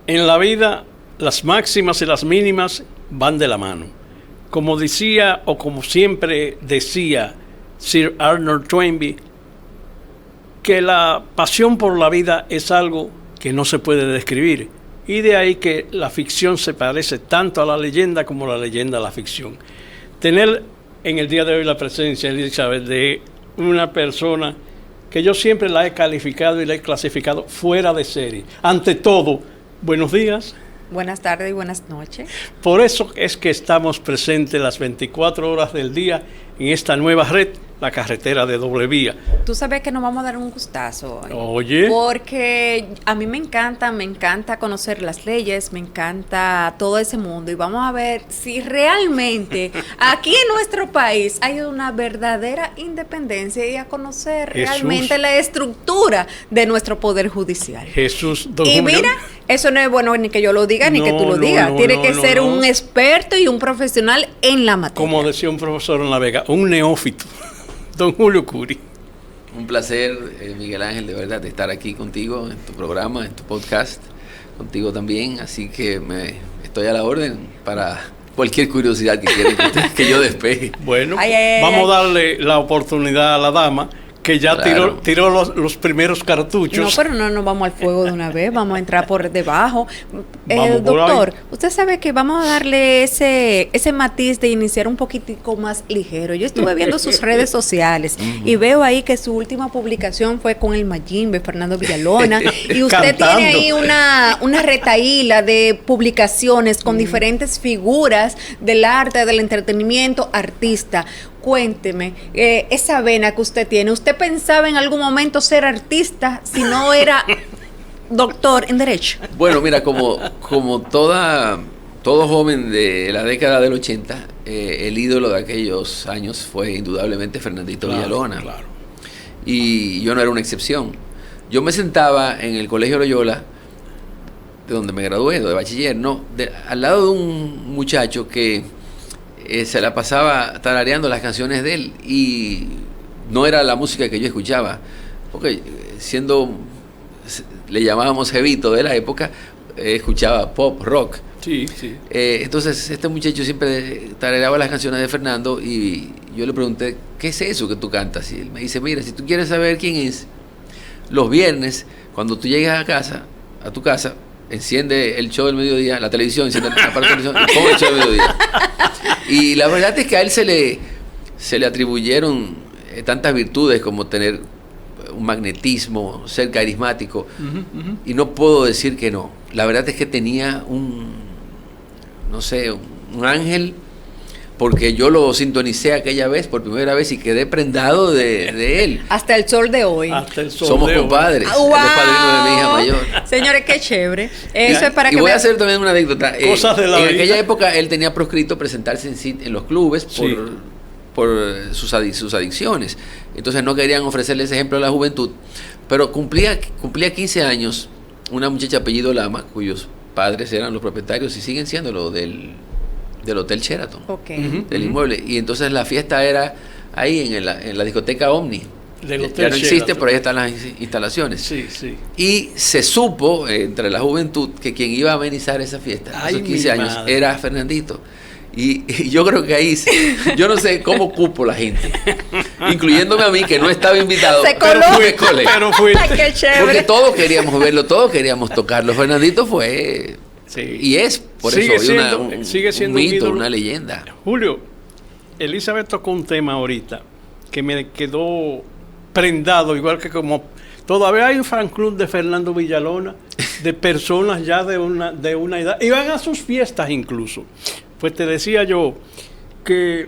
En la vida, las máximas y las mínimas van de la mano. Como decía, o como siempre decía Sir Arnold Toynbee, que la pasión por la vida es algo que no se puede describir. Y de ahí que la ficción se parece tanto a la leyenda como la leyenda a la ficción. Tener en el día de hoy la presencia, Elizabeth, de una persona que yo siempre la he calificado y la he clasificado fuera de serie. Ante todo, buenos días. Buenas tardes y buenas noches. Por eso es que estamos presentes las 24 horas del día en esta nueva red, la carretera de doble vía. Tú sabes que nos vamos a dar un gustazo hoy. Oye. Porque a mí me encanta conocer las leyes, me encanta todo ese mundo y vamos a ver si realmente aquí en nuestro país hay una verdadera independencia y a conocer realmente la estructura de nuestro poder judicial. Jesús, don Y Julio. mira, eso no es bueno ni que yo lo diga ni que tú lo digas. Tiene que ser un experto y un profesional en la materia. Como decía un profesor en La Vega, un neófito. Don Julio Curi. Un placer, Miguel Ángel, de verdad, de estar aquí contigo en tu programa, en tu podcast, contigo también. Así que estoy a la orden para cualquier curiosidad que quieran que yo despeje. Bueno, vamos a darle la oportunidad a la dama, que ya Claro. tiró los primeros cartuchos. No, pero no nos vamos al fuego de una vez, vamos a entrar por debajo. Vamos por Doctor, ahí. usted sabe que vamos a darle ese matiz de iniciar un poquitico más ligero. Yo estuve viendo sus redes sociales y veo ahí que su última publicación fue con el Mayimbe, Fernando Villalona, y usted Cantando. tiene ahí una retaíla de publicaciones con diferentes figuras del arte, del entretenimiento, artista. Cuénteme, esa vena que usted tiene, ¿usted pensaba en algún momento ser artista si no era doctor en Derecho? Bueno, mira, como todo joven de la década del 80, el ídolo de aquellos años fue indudablemente Fernandito Villalona. Claro. Y yo no era una excepción. Yo me sentaba en el Colegio Loyola, de donde me gradué, de bachiller, al lado de un muchacho que se la pasaba tarareando las canciones de él y no era la música que yo escuchaba, porque le llamábamos jevito de la época, escuchaba pop, rock. Sí, sí. Entonces este muchacho siempre tarareaba las canciones de Fernando y yo le pregunté, ¿qué es eso que tú cantas? Y él me dice, mira, si tú quieres saber quién es, los viernes, cuando tú llegas a tu casa, enciende el show del mediodía, la televisión, enciende la parte de televisión y pon el show del mediodía. Y la verdad es que a él se le atribuyeron tantas virtudes como tener un magnetismo, ser carismático, y no puedo decir que no. La verdad es que tenía un ángel, porque yo lo sintonicé aquella vez, por primera vez, y quedé prendado de él. Hasta el sol de hoy. Hasta el sol Somos de hoy. compadres. ¡Wow! Él es padrino de mi hija mayor. Señores, qué chévere. Eso es para Y que voy a vean. hacer también una anécdota. Cosas de la en vida. aquella época él tenía proscrito presentarse en los clubes por sus adicciones. Entonces no querían ofrecerle ese ejemplo a la juventud. Pero cumplía 15 años una muchacha apellido Lama, cuyos padres eran los propietarios y siguen siendo lo del Hotel Sheraton, del inmueble. Y entonces la fiesta era ahí en la discoteca Omni. Del Hotel Ya no existe, Sheraton. pero ahí están las instalaciones. Sí, sí. Y se supo entre la juventud que quien iba a amenizar esa fiesta, Ay, esos 15 mi años, madre. era Fernandito. Y yo creo que ahí, yo no sé cómo cupo la gente, incluyéndome a mí, que no estaba invitado, Se pero coló. me colé. Pero fuiste. Ay, qué chévere. Porque todos queríamos verlo, todos queríamos tocarlo. Fernandito fue, Sí. y es, por Sigue eso, siendo- sigue siendo un un mito, ídolo. una leyenda. Julio, Elizabeth tocó un tema ahorita que me quedó prendado, igual que como todavía hay un fan club de Fernando Villalona, de personas ya de una edad, y van a sus fiestas incluso. Pues te decía yo que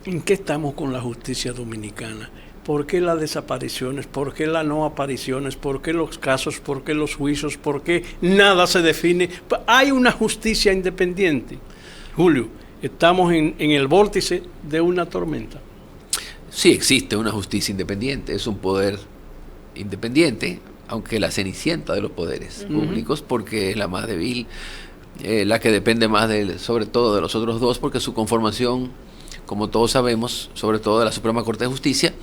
¿en qué estamos con la justicia dominicana? ¿Por qué las desapariciones? ¿Por qué las no apariciones? ¿Por qué los casos? ¿Por qué los juicios? ¿Por qué nada se define? Hay una justicia independiente. Julio, estamos en el vórtice de una tormenta. Sí existe una justicia independiente, es un poder independiente, aunque la cenicienta de los poderes públicos, porque es la más débil, la que depende más sobre todo de los otros dos, porque su conformación, como todos sabemos, sobre todo de la Suprema Corte de Justicia,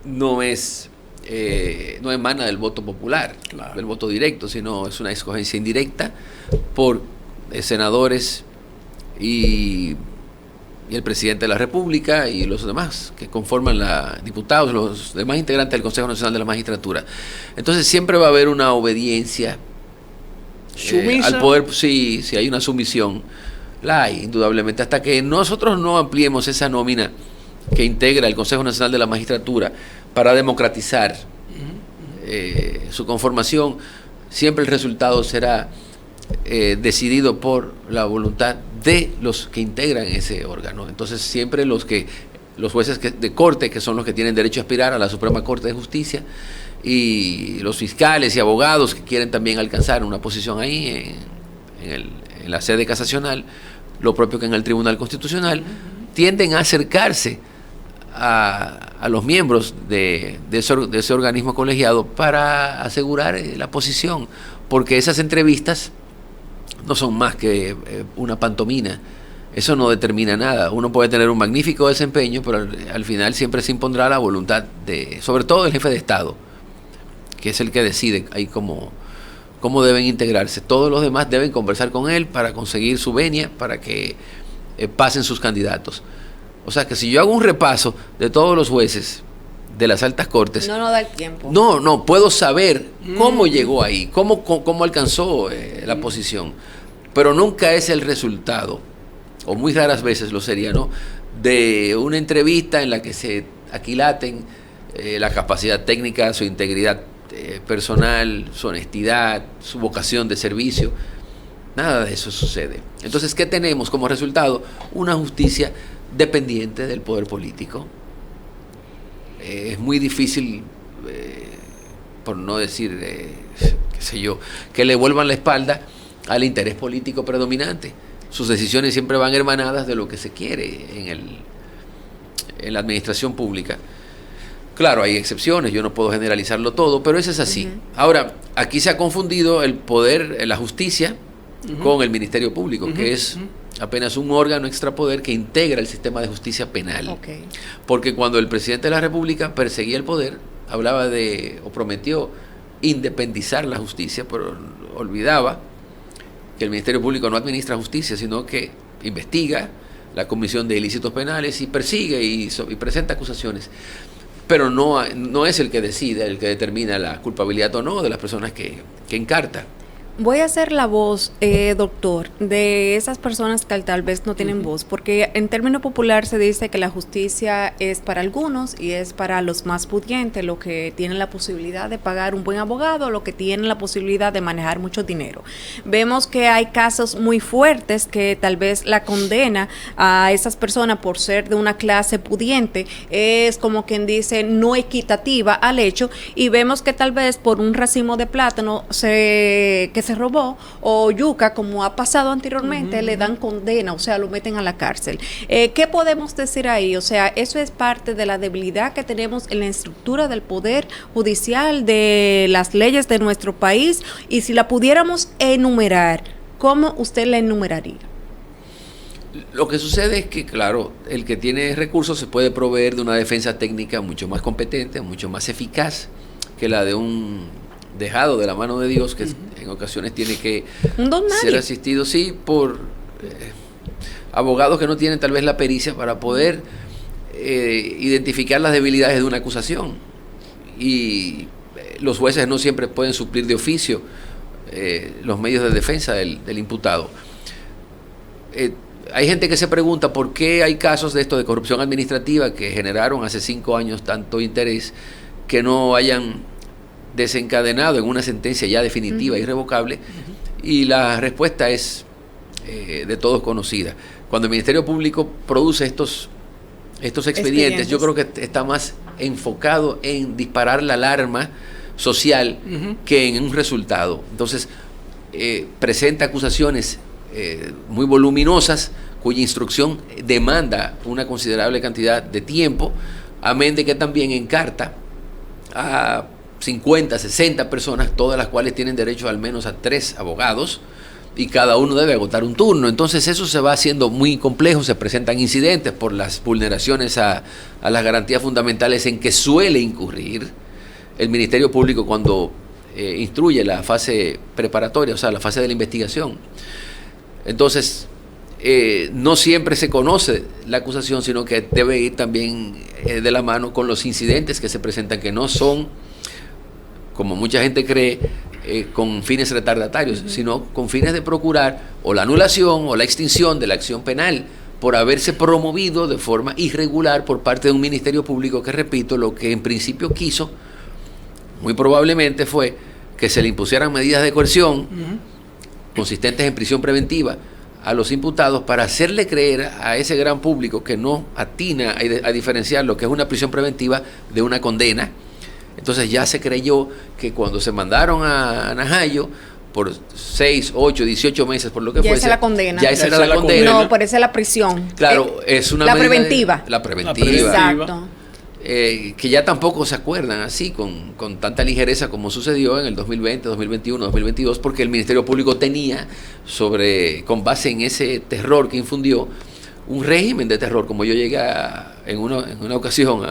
no es no emana del voto popular, Claro. del voto directo, sino es una escogencia indirecta por senadores y el presidente de la República y los demás que conforman diputados, los demás integrantes del Consejo Nacional de la Magistratura. Entonces siempre va a haber una obediencia ¿Sumisa? al poder. Sí, si hay una sumisión, la hay, indudablemente, hasta que nosotros no ampliemos esa nómina que integra el Consejo Nacional de la Magistratura para democratizar su conformación, siempre el resultado será decidido por la voluntad de los que integran ese órgano. Entonces siempre los jueces de corte, que son los que tienen derecho a aspirar a la Suprema Corte de Justicia, y los fiscales y abogados que quieren también alcanzar una posición ahí en la sede casacional, lo propio que en el Tribunal Constitucional, tienden a acercarse a los miembros de ese organismo colegiado para asegurar la posición, porque esas entrevistas no son más que una pantomima. Eso no determina nada. Uno puede tener un magnífico desempeño, pero al final siempre se impondrá la voluntad sobre todo del jefe de Estado, que es el que decide ahí cómo deben integrarse. Todos los demás deben conversar con él para conseguir su venia, para que pasen sus candidatos. O sea que si yo hago un repaso de todos los jueces de las altas cortes, No nos da el tiempo. no puedo saber cómo llegó ahí, cómo alcanzó la posición, pero nunca es el resultado, o muy raras veces lo sería, ¿no?, de una entrevista en la que se aquilaten la capacidad técnica, su integridad personal, su honestidad, su vocación de servicio. Nada de eso sucede. Entonces, ¿qué tenemos como resultado? Una justicia dependiente del poder político. Es muy difícil, por no decir, qué sé yo, que le vuelvan la espalda al interés político predominante. Sus decisiones siempre van hermanadas de lo que se quiere en la administración pública. Claro, hay excepciones, yo no puedo generalizarlo todo, pero eso es así. Ahora, aquí se ha confundido el poder, la justicia, con el Ministerio Público, que es apenas un órgano extrapoder que integra el sistema de justicia penal. Okay. Porque cuando el presidente de la República perseguía el poder, hablaba o prometió independizar la justicia, pero olvidaba que el Ministerio Público no administra justicia, sino que investiga la comisión de ilícitos penales y persigue y presenta acusaciones. Pero no es el que decide, el que determina la culpabilidad o no de las personas que encarta. Voy a ser la voz, doctor, de esas personas que tal vez no tienen voz, porque en término popular se dice que la justicia es para algunos y es para los más pudientes, los que tienen la posibilidad de pagar un buen abogado, los que tienen la posibilidad de manejar mucho dinero. Vemos que hay casos muy fuertes que tal vez la condena a esas personas por ser de una clase pudiente es como quien dice no equitativa al hecho, y vemos que tal vez por un racimo de plátano que se robó o yuca, como ha pasado anteriormente, le dan condena, o sea, lo meten a la cárcel. ¿Qué podemos decir ahí? O sea, eso es parte de la debilidad que tenemos en la estructura del poder judicial, de las leyes de nuestro país, y si la pudiéramos enumerar, ¿cómo usted la enumeraría? Lo que sucede es que, claro, el que tiene recursos se puede proveer de una defensa técnica mucho más competente, mucho más eficaz que la de un dejado de la mano de Dios, que en ocasiones tiene que ser asistido, sí, por abogados que no tienen tal vez la pericia para poder identificar las debilidades de una acusación. Y los jueces no siempre pueden suplir de oficio los medios de defensa del imputado. Hay gente que se pregunta por qué hay casos de esto de corrupción administrativa que generaron hace 5 años tanto interés que no hayan desencadenado en una sentencia ya definitiva, irrevocable, y la respuesta es de todos conocida. Cuando el Ministerio Público produce estos expedientes, yo creo que está más enfocado en disparar la alarma social que en un resultado. Entonces, presenta acusaciones muy voluminosas, cuya instrucción demanda una considerable cantidad de tiempo, amén de que también encarta a 50, 60 personas, todas las cuales tienen derecho al menos a 3 abogados, y cada uno debe agotar un turno. Entonces eso se va haciendo muy complejo, se presentan incidentes por las vulneraciones a las garantías fundamentales en que suele incurrir el Ministerio Público cuando instruye la fase preparatoria, o sea, la fase de la investigación. Entonces, no siempre se conoce la acusación, sino que debe ir también de la mano con los incidentes que se presentan, que no son, como mucha gente cree, con fines retardatarios, sino con fines de procurar o la anulación o la extinción de la acción penal por haberse promovido de forma irregular por parte de un Ministerio Público que, repito, lo que en principio quiso, muy probablemente fue que se le impusieran medidas de coerción consistentes en prisión preventiva a los imputados para hacerle creer a ese gran público que no atina a diferenciar lo que es una prisión preventiva de una condena. Entonces ya se creyó que cuando se mandaron a Najayo por 6, 8, 18 meses, por lo que fuese, ya esa era la condena. Ya esa era la condena. No, por esa es la prisión. Claro, es una la medida preventiva. La preventiva. Exacto. Que ya tampoco se acuerdan así con tanta ligereza como sucedió en el 2020, 2021, 2022, porque el Ministerio Público tenía con base en ese terror que infundió, un régimen de terror, como yo llegué en una ocasión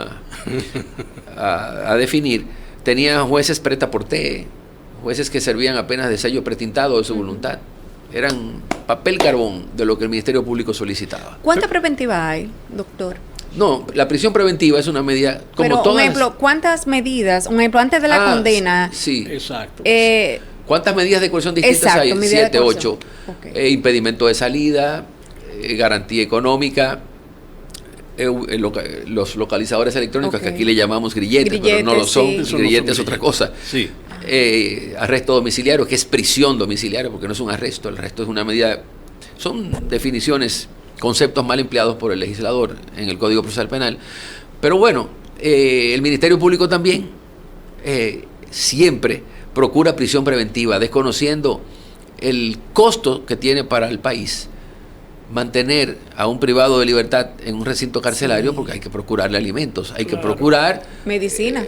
a definir. Tenía jueces preta porte, jueces que servían apenas de sello pretintado de su voluntad. Eran papel carbón de lo que el Ministerio Público solicitaba. ¿Cuánta preventiva hay, doctor? No, la prisión preventiva es una medida como pero, todas. Un ejemplo, ¿cuántas medidas? Un ejemplo, antes de la condena. Sí. Exacto. ¿Cuántas medidas de coerción distintas hay? 7, 8. Okay. Impedimento de salida, garantía económica, los localizadores electrónicos, que aquí le llamamos grilletes, pero no lo son. Sí. Grilletes es otra cosa. Sí. Arresto domiciliario, que es prisión domiciliaria, porque no es un arresto, el arresto es una medida. Son definiciones, conceptos mal empleados por el legislador en el Código Procesal Penal. Pero bueno, el Ministerio Público también siempre procura prisión preventiva, desconociendo el costo que tiene para el país mantener a un privado de libertad en un recinto carcelario, porque hay que procurarle alimentos, hay que procurar medicinas,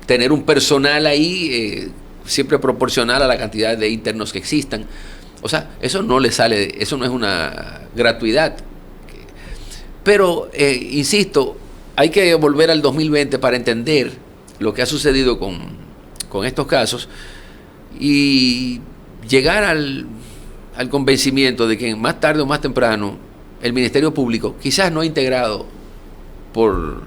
tener un personal ahí siempre proporcional a la cantidad de internos que existan. O sea, eso no le sale, eso no es una gratuidad. Pero, insisto, hay que volver al 2020 para entender lo que ha sucedido con estos casos y llegar al convencimiento de que más tarde o más temprano el Ministerio Público, quizás no integrado por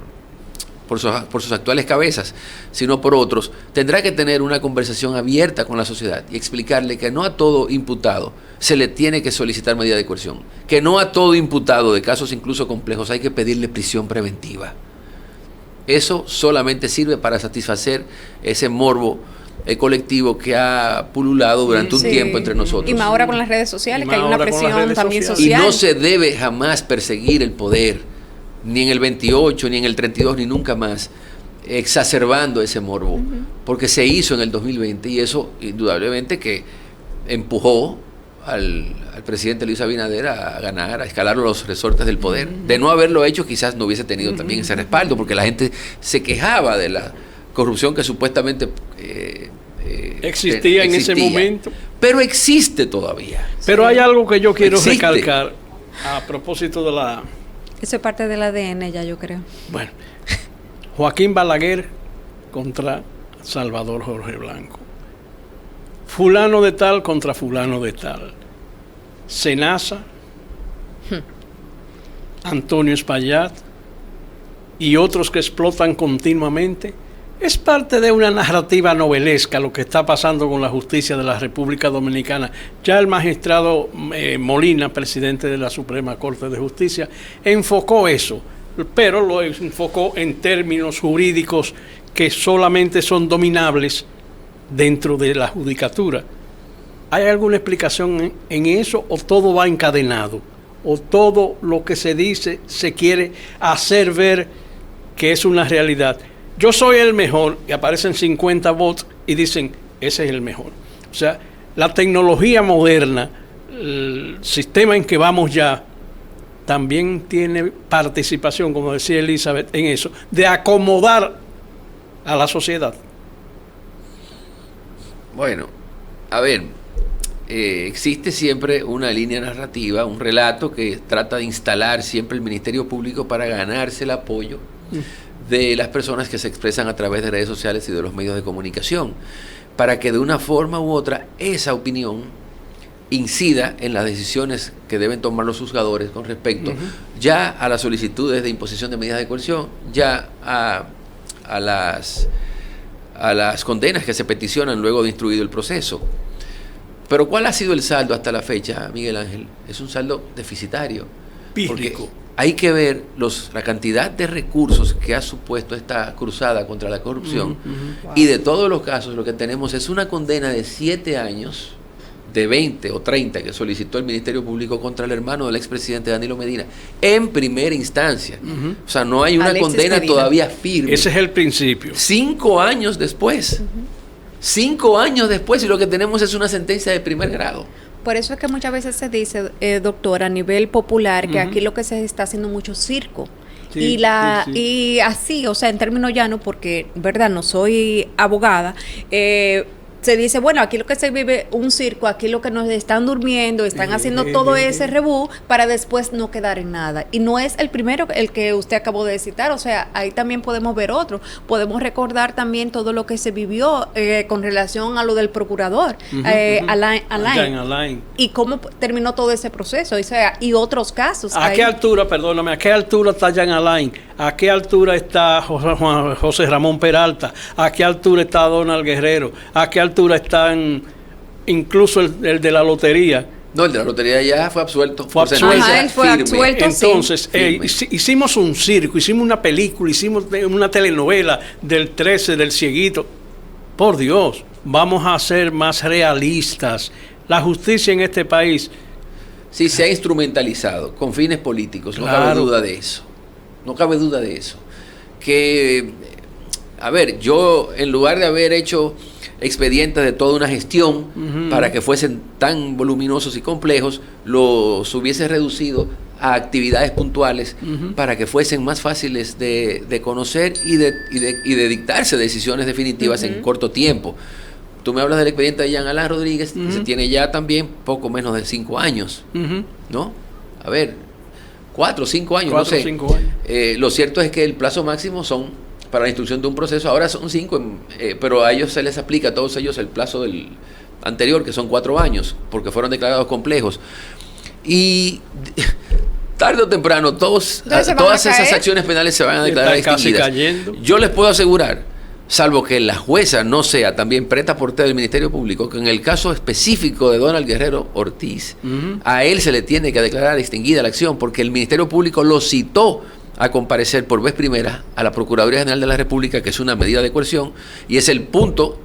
sus actuales cabezas, sino por otros, tendrá que tener una conversación abierta con la sociedad y explicarle que no a todo imputado se le tiene que solicitar medida de coerción, que no a todo imputado de casos incluso complejos hay que pedirle prisión preventiva. Eso solamente sirve para satisfacer ese morbo colectivo que ha pululado durante un tiempo entre nosotros. Y más ahora con las redes sociales, que hay una presión también social. Y no se debe jamás perseguir el poder, ni en el 28, ni en el 32, ni nunca más, exacerbando ese morbo, porque se hizo en el 2020 y eso indudablemente que empujó al presidente Luis Abinader a ganar, a escalar los resortes del poder. De no haberlo hecho, quizás no hubiese tenido también ese respaldo, porque la gente se quejaba de la corrupción que supuestamente existía en ese momento. Pero existe todavía. Pero hay algo que yo quiero recalcar a propósito de la... Eso es parte del ADN ya, yo creo. Bueno, Joaquín Balaguer contra Salvador Jorge Blanco. Fulano de tal contra fulano de tal. Senasa, Antonio Espaillat y otros que explotan continuamente. Es parte de una narrativa novelesca lo que está pasando con la justicia de la República Dominicana. Ya el magistrado Molina, presidente de la Suprema Corte de Justicia, enfocó eso, pero lo enfocó en términos jurídicos que solamente son dominables dentro de la judicatura. ¿Hay alguna explicación en eso o todo va encadenado? ¿O todo lo que se dice se quiere hacer ver que es una realidad? Yo soy el mejor, y aparecen 50 bots y dicen, ese es el mejor. O sea, la tecnología moderna, el sistema en que vamos ya, también tiene participación, como decía Elizabeth, en eso, de acomodar a la sociedad. Bueno, a ver, existe siempre una línea narrativa, un relato que trata de instalar siempre el Ministerio Público para ganarse el apoyo de las personas que se expresan a través de redes sociales y de los medios de comunicación, para que de una forma u otra esa opinión incida en las decisiones que deben tomar los juzgadores con respecto ya a las solicitudes de imposición de medidas de coerción, ya a las condenas que se peticionan luego de instruido el proceso. Pero ¿cuál ha sido el saldo hasta la fecha, Miguel Ángel? Es un saldo deficitario. Porque hay que ver la cantidad de recursos que ha supuesto esta cruzada contra la corrupción. Wow. Y de todos los casos lo que tenemos es una condena de 7 años, de 20 o 30 que solicitó el Ministerio Público contra el hermano del expresidente Danilo Medina en primera instancia. O sea, no hay una Alexis condena Medina todavía firme. Ese es el principio. 5 años después. 5 años después, y lo que tenemos es una sentencia de primer grado. Por eso es que muchas veces se dice, doctor, a nivel popular, que aquí lo que se está haciendo mucho circo. Sí, y así, o sea, en términos llanos, porque, verdad, no soy abogada, se dice, bueno, aquí lo que se vive un circo, aquí lo que nos están durmiendo, están haciendo todo ese rebú para después no quedar en nada. Y no es el primero, el que usted acabó de citar, o sea, ahí también podemos ver otro. Podemos recordar también todo lo que se vivió con relación a lo del procurador, Alain, y cómo terminó todo ese proceso, o sea, y otros casos. ¿A qué altura, perdóname, a qué altura está Jean Alain? ¿A qué altura está José Ramón Peralta? ¿A qué altura está Donald Guerrero? ¿A qué altura están incluso el de la lotería? No, el de la lotería ya fue absuelto. Fue absuelto. Ajá, él fue absuelto. Entonces, hicimos un circo, hicimos una película, hicimos una telenovela del 13, del cieguito. Por Dios, vamos a ser más realistas. La justicia en este país... Sí, se ha instrumentalizado con fines políticos, no cabe duda de eso. No cabe duda de eso. Que, a ver, yo en lugar de haber hecho expedientes de toda una gestión para que fuesen tan voluminosos y complejos, los hubiese reducido a actividades puntuales para que fuesen más fáciles de conocer y de dictarse decisiones definitivas en corto tiempo. Tú me hablas del expediente de Jean Alain Rodríguez, que se tiene ya también poco menos de 5 años, ¿no? A ver, 4 o 5 años, 4 no sé. 5 años. Lo cierto es que el plazo máximo para la instrucción de un proceso, ahora son 5, pero a ellos se les aplica, a todos ellos, el plazo del anterior, que son 4 años, porque fueron declarados complejos. Y tarde o temprano, todas esas acciones penales se van a declarar extinguidas. Yo les puedo asegurar, salvo que la jueza no sea también preta porte del Ministerio Público, que en el caso específico de Donald Guerrero Ortiz, a él se le tiene que declarar extinguida la acción, porque el Ministerio Público lo citó a comparecer por vez primera a la Procuraduría General de la República, que es una medida de coerción, y es el punto,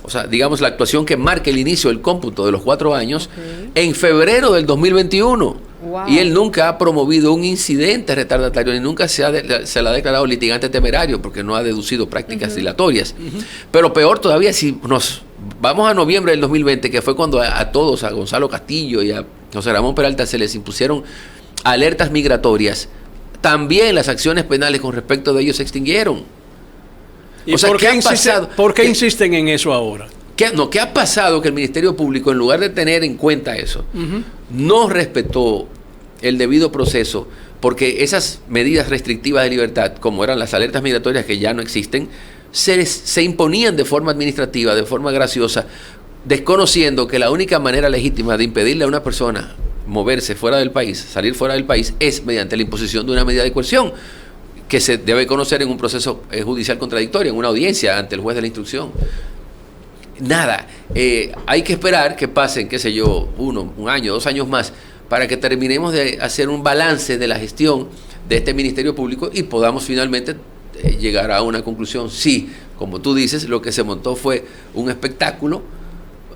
o sea, digamos, la actuación que marca el inicio del cómputo de los 4 años, en febrero del 2021. Wow. Y él nunca ha promovido un incidente retardatario, ni nunca se le ha declarado litigante temerario, porque no ha deducido prácticas dilatorias. Pero peor todavía, si nos vamos a noviembre del 2020, que fue cuando a todos, a Gonzalo Castillo y a José Ramón Peralta, se les impusieron alertas migratorias, también las acciones penales con respecto de ellos se extinguieron. ¿Y o sea, por qué insisten en eso ahora? ¿Qué ha pasado? Que el Ministerio Público, en lugar de tener en cuenta eso, no respetó el debido proceso, porque esas medidas restrictivas de libertad, como eran las alertas migratorias que ya no existen, se imponían de forma administrativa, de forma graciosa, desconociendo que la única manera legítima de impedirle a una persona moverse fuera del país, salir fuera del país, es mediante la imposición de una medida de coerción que se debe conocer en un proceso judicial contradictorio, en una audiencia ante el juez de la instrucción. Nada, hay que esperar que pasen, qué sé yo, 1 año, 2 años más, para que terminemos de hacer un balance de la gestión de este Ministerio Público y podamos finalmente llegar a una conclusión. Sí, como tú dices, lo que se montó fue un espectáculo,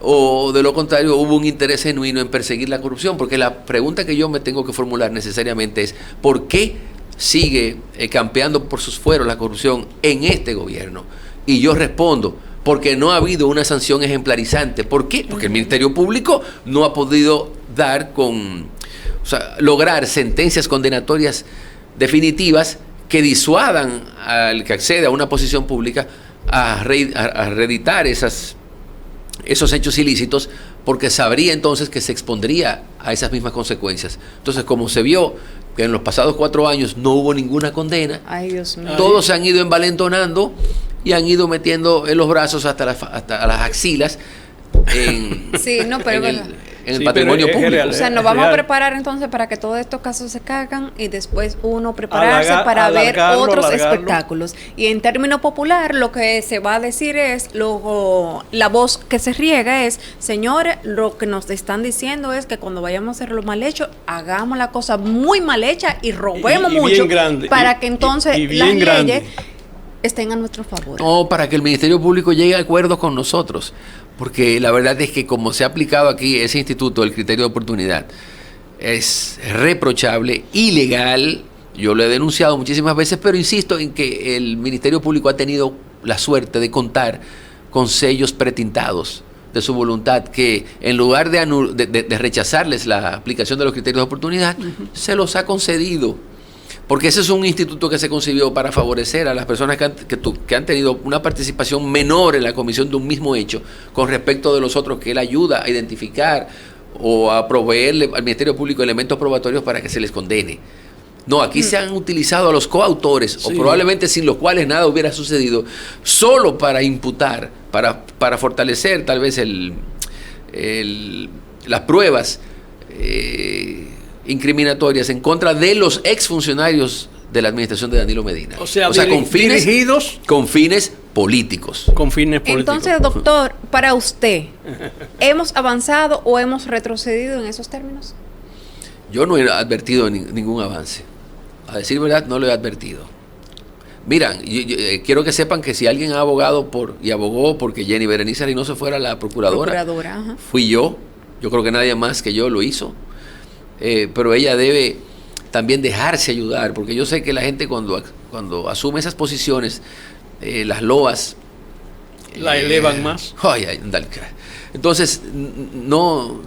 o de lo contrario hubo un interés genuino en perseguir la corrupción, porque la pregunta que yo me tengo que formular necesariamente es ¿por qué sigue campeando por sus fueros la corrupción en este gobierno? Y yo respondo, porque no ha habido una sanción ejemplarizante. ¿Por qué? Porque el Ministerio Público no ha podido lograr sentencias condenatorias definitivas que disuadan al que accede a una posición pública a reeditar esos hechos ilícitos, porque sabría entonces que se expondría a esas mismas consecuencias. Entonces, como se vio que en los pasados 4 años no hubo ninguna condena. Ay, Dios mío. Todos se han ido envalentonando y han ido metiendo en los brazos hasta las axilas Sí, no, pero en el Sí, patrimonio pero es público. real, o sea, nos vamos a preparar entonces para que todos estos casos se cagan y después uno prepararse para ver otros espectáculos. Y en término popular, lo que se va a decir es, la voz que se riega es, señores, lo que nos están diciendo es que cuando vayamos a hacer lo mal hecho, hagamos la cosa muy mal hecha y robemos Y bien mucho grande, para que entonces y bien las grande. leyes estén a nuestro favor. No, para que el Ministerio Público llegue a acuerdos con nosotros. Porque la verdad es que como se ha aplicado aquí ese instituto del criterio de oportunidad, es reprochable, ilegal. Yo lo he denunciado muchísimas veces, pero insisto en que el Ministerio Público ha tenido la suerte de contar con sellos pretintados de su voluntad, que en lugar de rechazarles la aplicación de los criterios de oportunidad, se los ha concedido. Porque ese es un instituto que se concibió para favorecer a las personas que han tenido una participación menor en la comisión de un mismo hecho con respecto de los otros, que él ayuda a identificar o a proveerle al Ministerio Público elementos probatorios para que se les condene. No, aquí se han utilizado a los coautores, o probablemente sin los cuales nada hubiera sucedido, solo para imputar, para fortalecer tal vez las pruebas incriminatorias en contra de los exfuncionarios de la administración de Danilo Medina. O sea, dirigidos con fines políticos. Con fines políticos. Entonces, doctor, para usted, ¿hemos avanzado o hemos retrocedido en esos términos? Yo no he advertido ningún avance. A decir verdad, no lo he advertido. Miran, yo quiero que sepan que si alguien ha abogado y abogó porque Jenny Berenice Reynoso fuera la procuradora, Ajá. fui yo. Yo creo que nadie más que yo lo hizo. Pero ella debe también dejarse ayudar, porque yo sé que la gente cuando asume esas posiciones, las loas la elevan más. Entonces no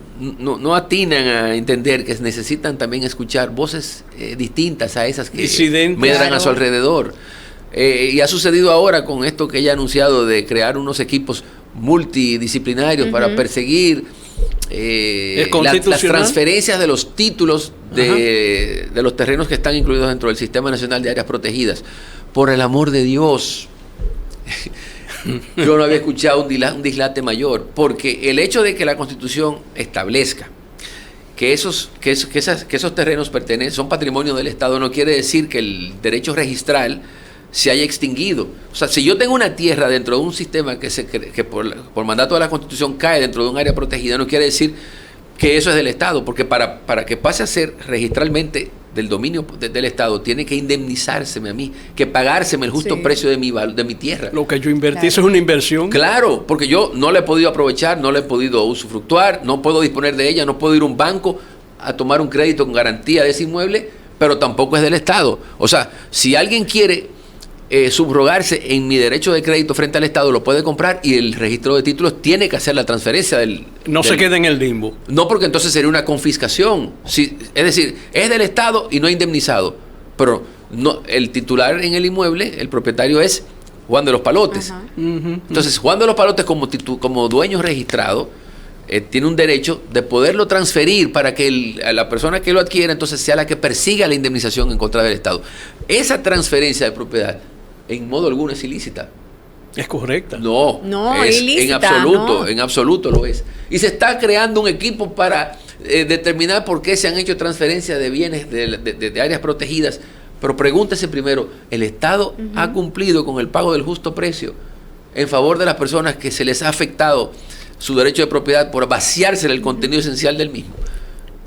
atinan a entender que necesitan también escuchar voces distintas a esas que disidentes, medran a su alrededor. Y ha sucedido ahora con esto que ella ha anunciado de crear unos equipos multidisciplinarios para perseguir las transferencias de los títulos de los terrenos que están incluidos dentro del Sistema Nacional de Áreas Protegidas. Por el amor de Dios, yo no había escuchado un dislate mayor, porque el hecho de que la Constitución establezca que esos terrenos son patrimonio del Estado no quiere decir que el derecho registral se haya extinguido. O sea, si yo tengo una tierra dentro de un sistema que por mandato de la Constitución cae dentro de un área protegida, no quiere decir que eso es del Estado, porque para que pase a ser registralmente del dominio del Estado, tiene que indemnizárseme a mí, que pagárseme el justo precio de mi tierra. Lo que yo invertí, eso es una inversión. Claro, porque yo no la he podido aprovechar, no la he podido usufructuar, no puedo disponer de ella, no puedo ir a un banco a tomar un crédito con garantía de ese inmueble, pero tampoco es del Estado. O sea, si alguien quiere subrogarse en mi derecho de crédito frente al Estado, lo puede comprar, y el registro de títulos tiene que hacer la transferencia se queda en el limbo. No, porque entonces sería una confiscación. Es decir, es del Estado y no indemnizado, pero no, el titular en el inmueble, el propietario, es Juan de los Palotes. Entonces, Juan de los Palotes, como dueño registrado, tiene un derecho de poderlo transferir para que la persona que lo adquiera entonces sea la que persiga la indemnización en contra del Estado. Esa transferencia de propiedad en modo alguno es ilícita. Es correcta. No, es ilícita, en absoluto lo es. Y se está creando un equipo para determinar por qué se han hecho transferencias de bienes de áreas protegidas. Pero pregúntese primero, ¿el Estado ha cumplido con el pago del justo precio en favor de las personas que se les ha afectado su derecho de propiedad por vaciarse el contenido esencial del mismo?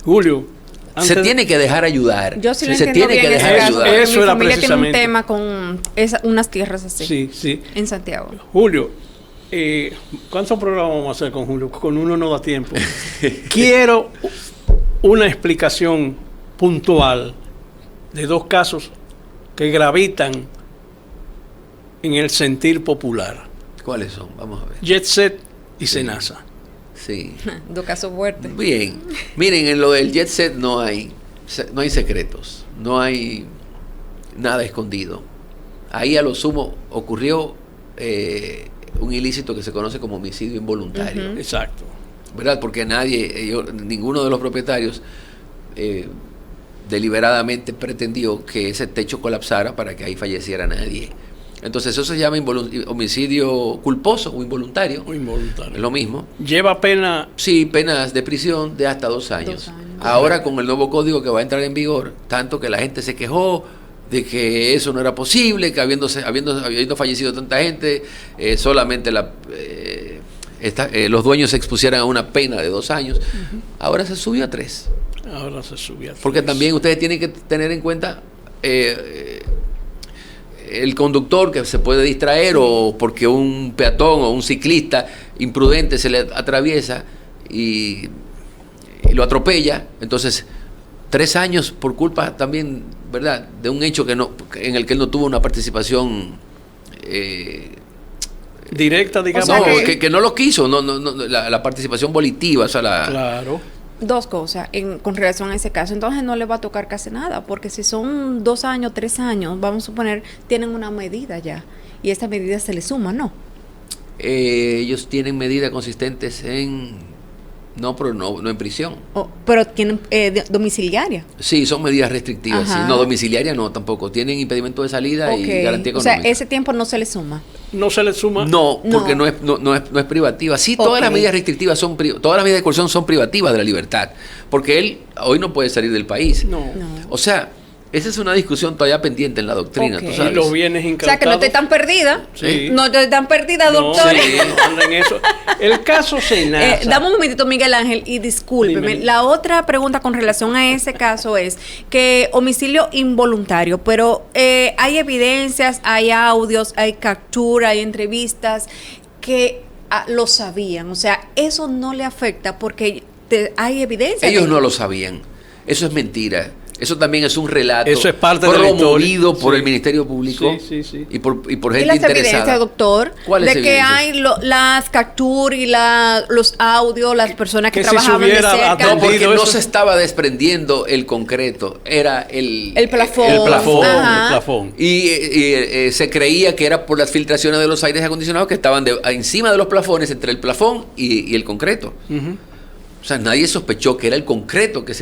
Julio, se tiene que dejar ayudar. Yo sí lo se entiendo tiene bien que dejar ayudar. Eso mi era familia tiene un precisamente. tema con unas tierras así. Sí. En Santiago. Julio, ¿cuántos programas vamos a hacer con Julio? Con uno no da tiempo. Quiero una explicación puntual de dos casos que gravitan en el sentir popular. ¿Cuáles son? Vamos a ver. Jet Set y Senasa. Sí. Dos casos fuertes. Bien. Miren, en lo del Jet Set no hay secretos, no hay nada escondido. Ahí a lo sumo ocurrió un ilícito que se conoce como homicidio involuntario. Exacto. ¿Verdad? Porque ninguno de los propietarios deliberadamente pretendió que ese techo colapsara para que ahí falleciera nadie. Entonces eso se llama homicidio culposo o involuntario. O involuntario. Es lo mismo. Lleva pena. Sí, penas de prisión de hasta 2 años. 2 años. Ahora con el nuevo código que va a entrar en vigor, tanto que la gente se quejó de que eso no era posible, que habiendo fallecido tanta gente, solamente los dueños se expusieran a una pena de 2 años. Ahora se subió a 3. Ahora se subió a 3. Porque también ustedes tienen que tener en cuenta el conductor que se puede distraer o porque un peatón o un ciclista imprudente se le atraviesa y lo atropella. Entonces 3 años por culpa también, ¿verdad?, de un hecho en el que él no tuvo una participación directa, digamos. No, que no lo quiso, la participación volitiva, o sea, Claro. 2 cosas con relación a ese caso. Entonces no le va a tocar casi nada, porque si son 2 años, 3 años, vamos a suponer, tienen una medida ya, y esta medida se le suma, ¿no? Ellos tienen medidas consistentes pero no en prisión. Pero tienen domiciliaria. Sí, son medidas restrictivas. Sí. No, domiciliaria no, tampoco. Tienen impedimento de salida y garantía económica. O sea, ese tiempo no se le suma. No se le suma. No, porque no es privativa. Sí, todas las medidas restrictivas todas las medidas de coerción son privativas de la libertad, porque él hoy no puede salir del país. No. O sea, esa es una discusión todavía pendiente en la doctrina, tú sabes. Y los bienes incautados. O sea, que no esté tan perdida. Sí. No esté tan perdida, doctor. Sí, no anda en eso. El caso Senasa. Dame un momentito, Miguel Ángel, y discúlpeme. Dime. La otra pregunta con relación a ese caso es que homicidio involuntario, pero hay evidencias, hay audios, hay captura, hay entrevistas que lo sabían. O sea, eso no le afecta porque hay evidencia. Ellos no lo sabían. Eso es mentira. Eso también es un relato. Eso es parte de la promovido por sí. el Ministerio Público sí. y por gente ¿Y las interesada. evidencias, doctor? ¿Cuáles de que evidencias? hay las capturas y los audios, las personas que que si trabajaban de subiera cerca. atendido No, porque no eso. se estaba desprendiendo el concreto, era el plafón. El plafón. Ajá. El plafón. Y se creía que era por las filtraciones de los aires acondicionados que estaban encima de los plafones, entre el plafón y el concreto. O sea, nadie sospechó que era el concreto que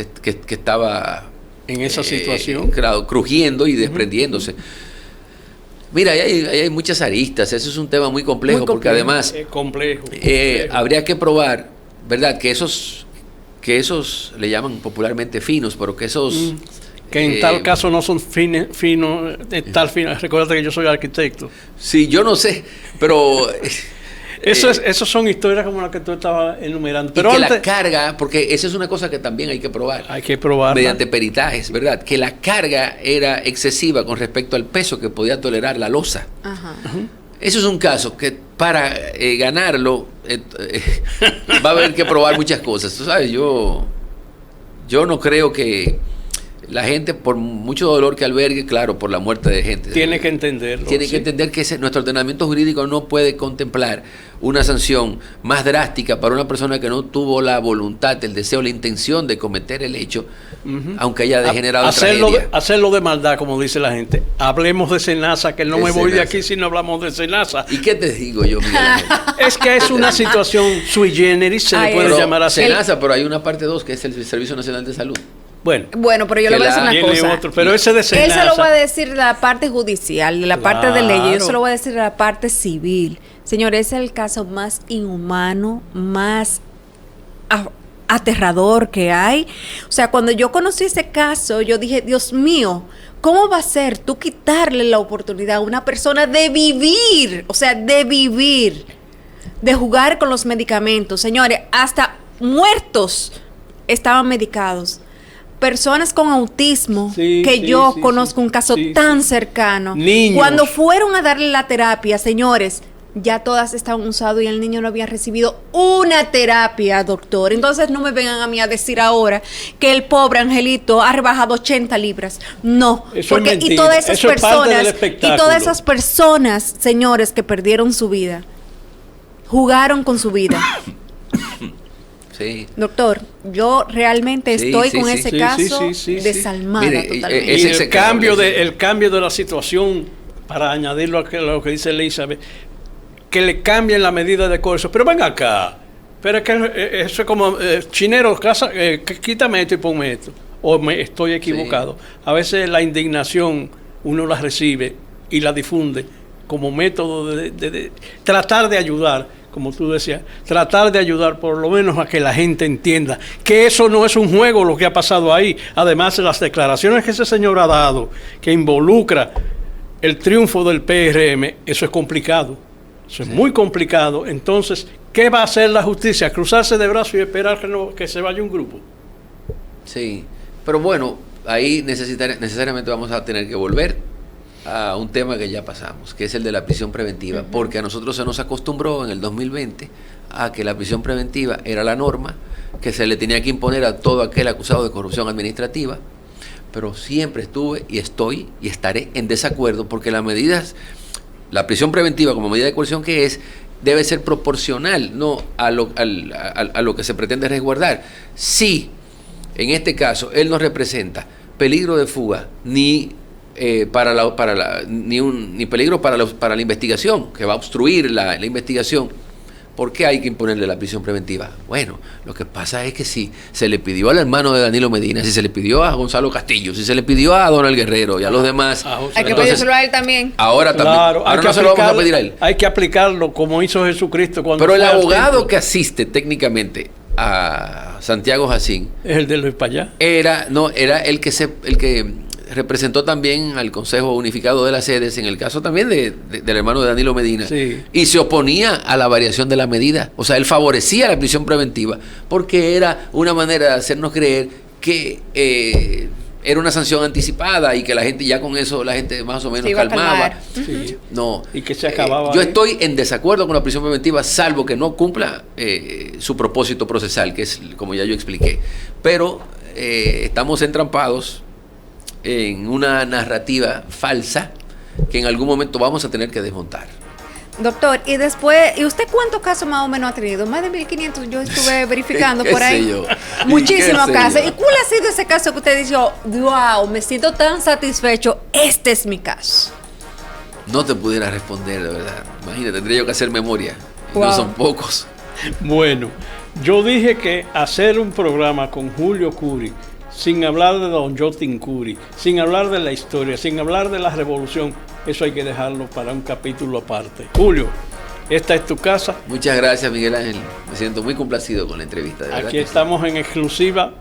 estaba En esa situación. claro, crujiendo y desprendiéndose. Mira, ahí hay muchas aristas. Eso es un tema muy complejo, porque además Complejo. habría que probar, ¿verdad?, que esos le llaman popularmente finos, pero que esos Que en tal caso no son finos, en tal fino. Recuerda que yo soy arquitecto. sí, yo no sé, pero Esos son historias como las que tú estabas enumerando. Pero y que antes, la carga, porque esa es una cosa que también hay que probar. hay que probarla. Mediante peritajes, ¿verdad? Que la carga era excesiva con respecto al peso que podía tolerar la losa. Ajá. Eso es un caso que para ganarlo va a haber que probar muchas cosas. Tú sabes, yo no creo que la gente, por mucho dolor que albergue, claro, por la muerte de gente, Tiene que entenderlo. tiene sí. que entender que nuestro ordenamiento jurídico no puede contemplar una sanción más drástica para una persona que no tuvo la voluntad, el deseo, la intención de cometer el hecho, aunque haya degenerado en tragedia. Hacerlo de maldad, como dice la gente. Hablemos de Senasa, que no De me voy de Senasa. aquí si no hablamos de Senasa. ¿Y qué te digo yo, Miguel Ángel? Es que es una situación sui generis, se Ay, le puede Pero llamar así. Senasa, pero hay una parte 2 que es el Servicio Nacional de Salud. Bueno, Pero yo le Que voy a decir una tiene cosa. otro, pero ese de Él se lo Senasa. va a decir de la parte judicial, de la parte de ley. Yo Claro. se lo voy a decir de la parte civil. Señor, ese es el caso más inhumano, más aterrador que hay. O sea, cuando yo conocí ese caso, yo dije, Dios mío, ¿cómo va a ser tú quitarle la oportunidad a una persona de vivir? O sea, de vivir, de jugar con los medicamentos. Señores, hasta muertos estaban medicados. Personas con autismo, Sí, que sí, yo sí, conozco sí. un caso Sí, tan sí. cercano. Niños. Cuando fueron a darle la terapia, señores, ya todas estaban usadas y el niño no había recibido una terapia, doctor. Entonces no me vengan a mí a decir ahora que el pobre Angelito ha rebajado 80 libras. No, Eso porque es mentira. y todas esas Eso es parte del personas, y espectáculo. todas esas personas, señores, que perdieron su vida, jugaron con su vida. Sí. Doctor, yo realmente Sí, estoy sí, con sí. ese Sí, caso sí, sí, sí. desalmada Mire, totalmente. es Y ese el cambio, cambio, el cambio de la situación, para añadirlo a lo que dice Elizabeth, que le cambien la medida de coerción. Pero ven acá, pero es que eso es como chinero, quítame esto y ponme esto. o me estoy equivocado. Sí. A veces la indignación uno la recibe y la difunde como método de tratar de ayudar, como tú decías, tratar de ayudar por lo menos a que la gente entienda que eso no es un juego lo que ha pasado ahí. Además, las declaraciones que ese señor ha dado, que involucra el triunfo del PRM, eso es complicado, eso es muy complicado. Entonces, ¿qué va a hacer la justicia? ¿Cruzarse de brazos y esperar que se vaya un grupo? Sí, pero bueno, ahí necesariamente vamos a tener que volver a un tema que ya pasamos, que es el de la prisión preventiva, porque a nosotros se nos acostumbró en el 2020 a que la prisión preventiva era la norma que se le tenía que imponer a todo aquel acusado de corrupción administrativa, pero siempre estuve y estoy y estaré en desacuerdo porque la prisión preventiva como medida de coerción que es, debe ser proporcional, no a lo que se pretende resguardar. Si en este caso él no representa peligro de fuga ni ni peligro para la investigación, que va a obstruir la investigación, ¿por qué hay que imponerle la prisión preventiva? Bueno, lo que pasa es que si se le pidió al hermano de Danilo Medina, si se le pidió a Gonzalo Castillo, si se le pidió a Donald Guerrero y a los demás, hay que pedírselo a él también. Ahora también. Claro, ahora no se lo vamos a pedir a él. Hay que aplicarlo como hizo Jesucristo cuando Pero el abogado que asiste técnicamente a Santiago Jacín es el de Luis Payá. Era el que representó también al Consejo Unificado de las Sedes en el caso también del hermano de Danilo Medina, sí. Y se oponía a la variación de la medida, o sea, él favorecía la prisión preventiva porque era una manera de hacernos creer que era una sanción anticipada y que la gente ya con eso la gente más o menos calmaba. Sí. No, y que se acababa. Yo estoy en desacuerdo con la prisión preventiva, salvo que no cumpla su propósito procesal, que es como ya yo expliqué. Pero estamos entrampados en una narrativa falsa que en algún momento vamos a tener que desmontar. Doctor, y después, ¿y usted cuántos casos más o menos ha tenido? Más de 1.500, yo estuve verificando por ahí. Sé yo? Muchísimos casos. Yo? ¿Y cuál ha sido ese caso que usted dijo, wow, me siento tan satisfecho, este es mi caso? No te pudiera responder, de verdad. Imagínate, tendría yo que hacer memoria. Y Wow. no son pocos. Bueno, yo dije que hacer un programa con Julio Curi, sin hablar de don Jotin Curi, sin hablar de la historia, sin hablar de la revolución, eso hay que dejarlo para un capítulo aparte. Julio, esta es tu casa. Muchas gracias, Miguel Ángel. Me siento muy complacido con la entrevista. De verdad Aquí que estamos en exclusiva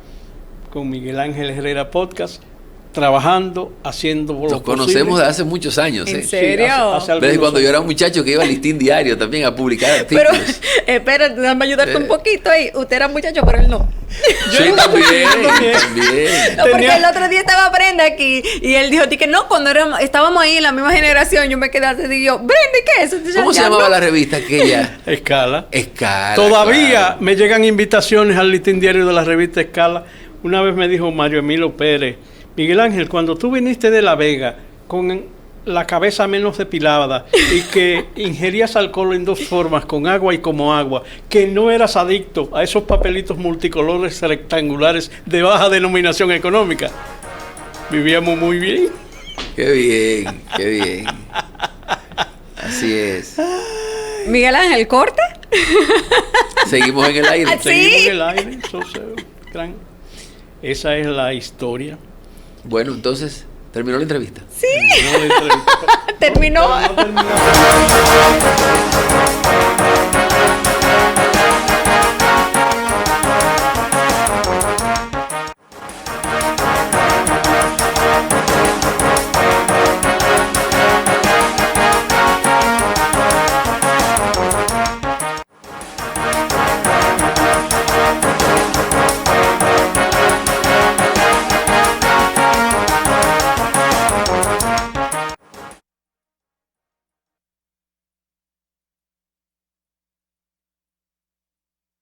con Miguel Ángel Herrera Podcast, trabajando, haciendo sí. lo Nos conocemos de hace muchos años. ¿En serio? hace Desde algunos cuando yo era años. un muchacho que iba al Listín Diario también a publicar artículos. Pero, espérate, déjame ayudarte un poquito ahí. Usted era muchacho, pero él no. Sí, también. No, porque el otro día estaba Brenda aquí y él dijo que no, cuando estábamos ahí en la misma generación, yo me quedé así y yo, Brenda, ¿y qué es eso? ¿Cómo se llamaba la revista aquella? Escala. Escala. Todavía claro. me llegan invitaciones al listín diario de la revista Escala. Una vez me dijo Mario Emilio Pérez, Miguel Ángel, cuando tú viniste de La Vega con la cabeza menos depilada y que ingerías alcohol en dos formas, con agua y como agua, que no eras adicto a esos papelitos multicolores rectangulares de baja denominación económica, vivíamos muy bien. Qué bien, qué bien. Así es. Miguel Ángel, ¿corte? Seguimos en el aire. Ah, sí. Seguimos en el aire, esa es la historia. Bueno, entonces, ¿terminó la entrevista? Sí. No, la entrevista. Terminó. No terminó.